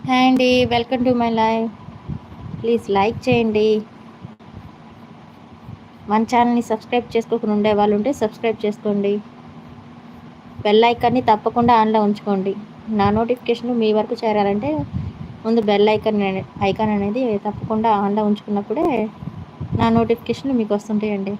Hi అండి, welcome to my live. Please like చేయండి. మన ఛానల్ని సబ్స్క్రైబ్ చేసుకోకుండా ఉండే వాళ్ళు ఉంటే సబ్స్క్రైబ్ చేసుకోండి. బెల్ ఐకాన్ని తప్పకుండా ఆన్లో ఉంచుకోండి. నా నోటిఫికేషన్ మీ వరకు చేరాలంటే ముందు బెల్ ఐకాన్ అనేది తప్పకుండా ఆన్లో ఉంచుకున్నప్పుడే నా నోటిఫికేషన్లు మీకు వస్తుంటాయండి.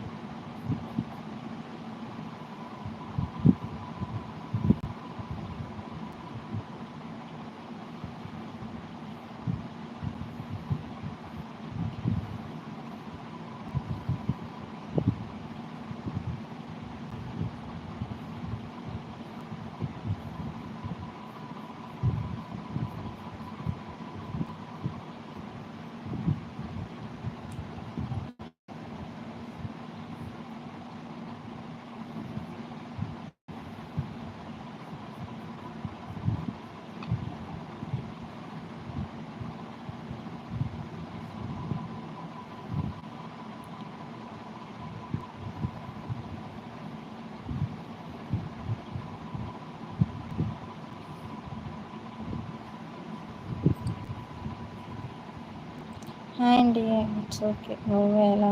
హాయ్ అండి, ఇట్స్ ఓకే. నువ్వు ఎలా?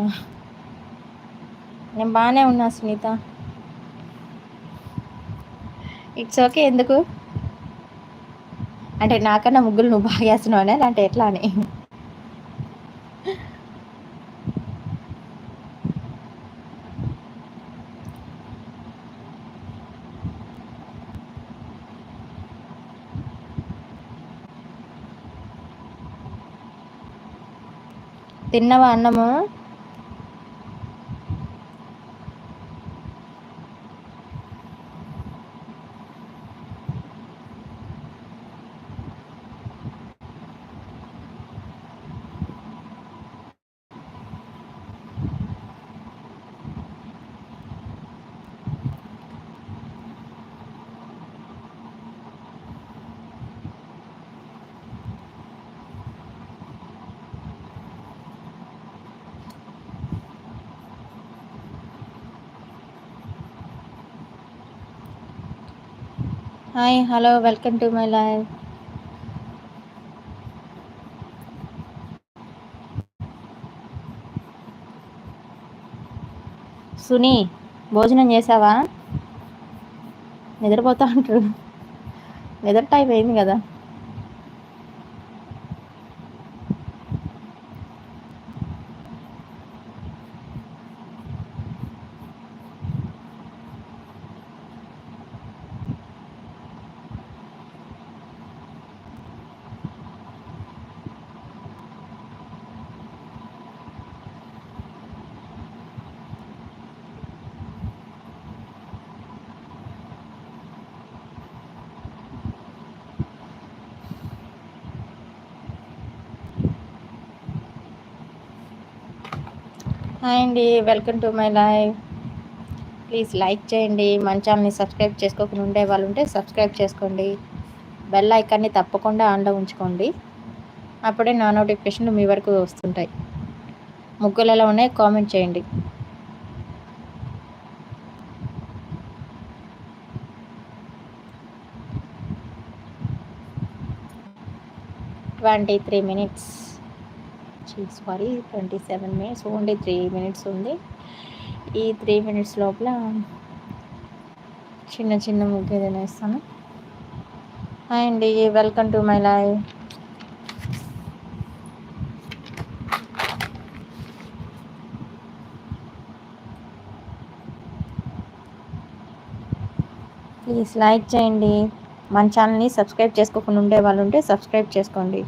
నేను బాగానే ఉన్నా సునీత. It's okay. ఎందుకు అంటే నాకన్నా ముగ్గులు నువ్వు బాగా వేస్తున్నావు అని, అంటే ఎట్లా అని? తిన్నవా అన్నము? Hi, hello, welcome to my live. Suni, భోజనం చేసావా? నిద్రపోతా అంటారు. నిద్ర టైం అయింది కదా. హాయ్ అండి, welcome to my live. Please like చేయండి. మన ఛానల్ని సబ్స్క్రైబ్ చేసుకోకుండా ఉండే వాళ్ళు ఉంటే సబ్స్క్రైబ్ చేసుకోండి. బెల్ ఐకాన్ని తప్పకుండా ఆన్లో ఉంచుకోండి. అప్పుడే నా నోటిఫికేషన్లు మీ వరకు వస్తుంటాయి. ముగ్గులు ఎలా ఉన్నాయి కామెంట్ చేయండి. 23 minutes, sorry 27 minutes, only 3 minutes ఉంది. ఈ 3 minutes లోపల చిన్న చిన్న ముగ్గు ఏదైనా వేస్తాను. హాయ్ అండి, welcome to my live. Please like చేయండి. మన ఛానల్ని సబ్స్క్రైబ్ చేసుకోకుండా ఉండే వాళ్ళు ఉంటే సబ్స్క్రైబ్ చేసుకోండి.